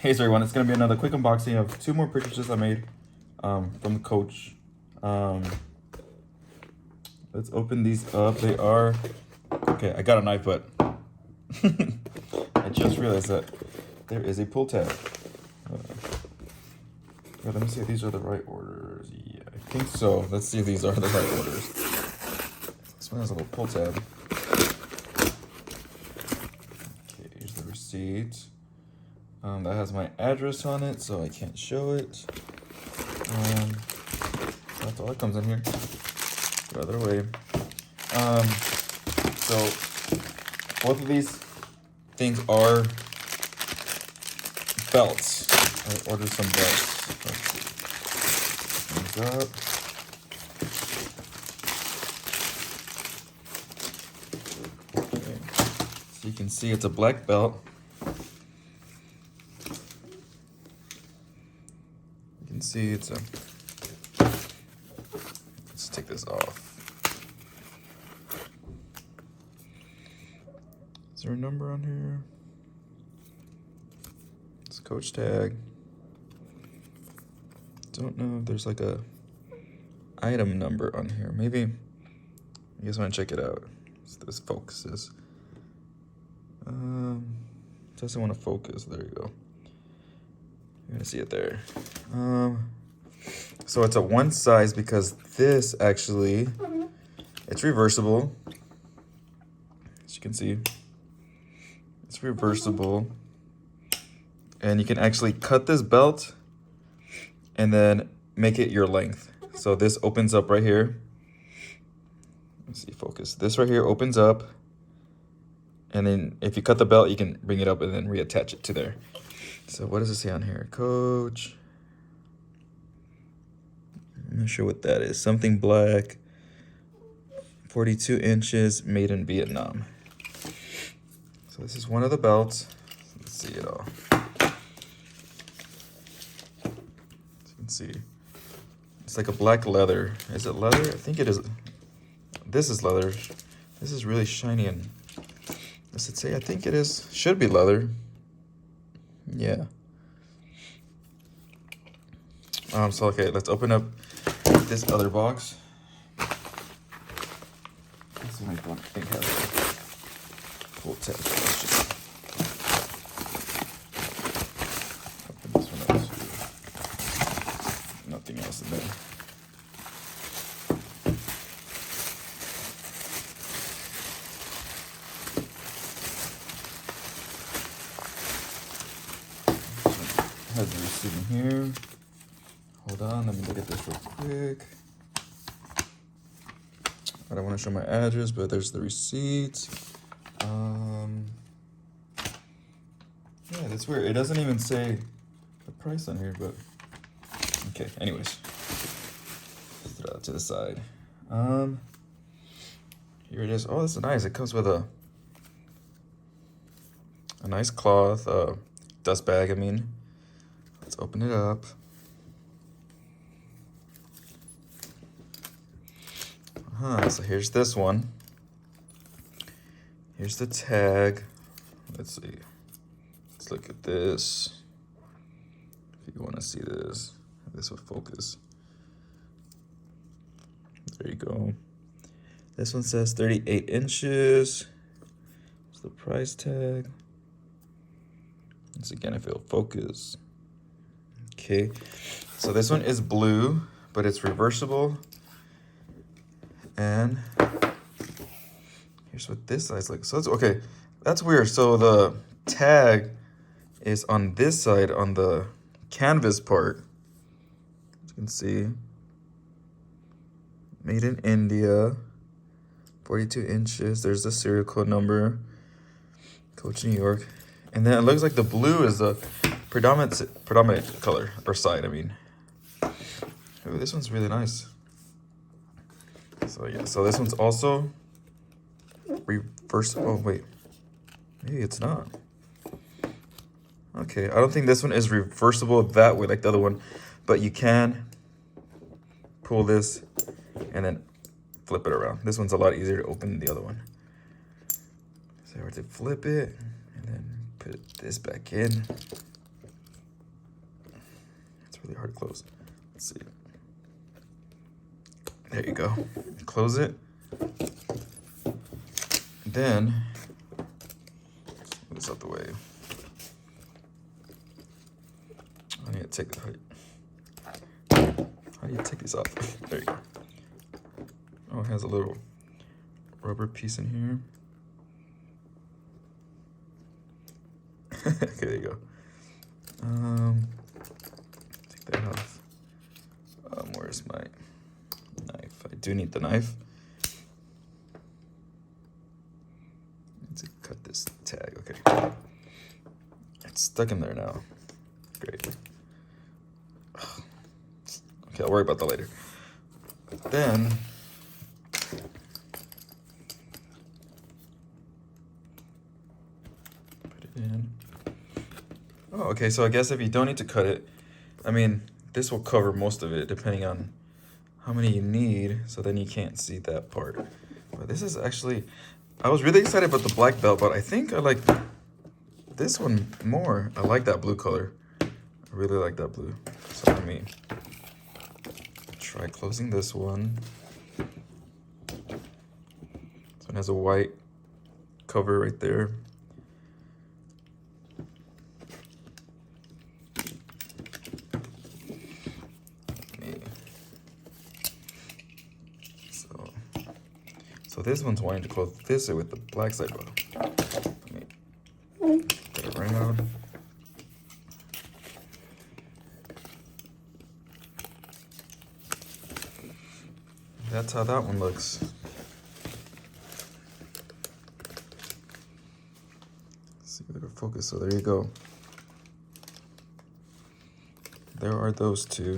Hey everyone, it's gonna be another quick unboxing of 2 more purchases I made from the Coach. Let's open these up. They are okay. I got a knife, but I just realized that there is a pull tab. Let me see if these are the right orders. Yeah, I think so. Let's see if these are the right orders. This one has a little pull tab. Okay, here's the receipt. That has my address on it, so I can't show it. That's all that comes in here. The other way. So both of these things are belts. I ordered some belts. Let's see. Things up. Okay. So you can see it's a black belt. You can see it's a. Let's take this off. Is there a number on here? It's a Coach tag. Don't know if there's like a item number on here. Maybe, I guess I want to check it out. So this focuses. Doesn't want to focus. There you go. You're gonna see it there. So it's a one size because this actually, it's reversible. As you can see, it's reversible. And you can actually cut this belt and then make it your length. So this opens up right here. Let's see, focus. This right here opens up. And then if you cut the belt, you can bring it up and then reattach it to there. So what does it say on here? Coach. I'm not sure what that is. Something black. 42 inches, made in Vietnam. So this is one of the belts. Let's see it all. As you can see, it's like a black leather. Is it leather? I think it is. This is leather. This is really shiny and, does it say? I think it is. Should be leather. Yeah. So okay, let's open up this other box. Let's see what I think has a pull tab. Open this one up too. Nothing else in there. Has the receipt in here. Hold on, let me look at this real quick. I don't want to show my address, but there's the receipt. Yeah, that's weird. It doesn't even say the price on here, but okay. Anyways, throw that to the side. Here it is. Oh, this is nice. It comes with a nice cloth, dust bag. I mean, let's open it up. So here's this one. Here's the tag. Let's see. Let's look at this. If you want to see this, this will focus. There you go. This one says 38 inches. It's the price tag. Once again, if it'll focus. Okay. So this one is blue, but it's reversible. And here's what this side's like. So it's okay. That's weird. So the tag is on this side, on the canvas part. As you can see, made in India, 42 inches. There's the serial code number, Coach New York. And then it looks like the blue is the predominant color or side. I mean, ooh, this one's really nice. So yeah, so this one's also reverse. Oh wait, maybe it's not. Okay, I don't think this one is reversible that way like the other one, but you can pull this and then flip it around. This one's a lot easier to open than the other one. So I have to flip it and then put this back in. really hard to close. Let's see. There you go. Close it. Then, move this out the way. I need to take the height. How do you take these off? There you go. Oh, it has a little rubber piece in here. Okay, there you go. Take that off. Where's my knife? I do need the knife. Need to cut this tag. Okay. It's stuck in there now. Great. Okay, I'll worry about that later. Then put it in. Oh, okay, so I guess if you don't need to cut it, I mean, this will cover most of it depending on how many you need, so then you can't see that part. But this is actually, I was really excited about the black belt, but I think I like this one more. I like that blue color. I really like that blue. So let me try closing this one. This one has a white cover right there. So this one's wanting to close this with the black side bottom. Let me get it around. That's how that one looks. Let's see if I can focus. So there you go. There are those two.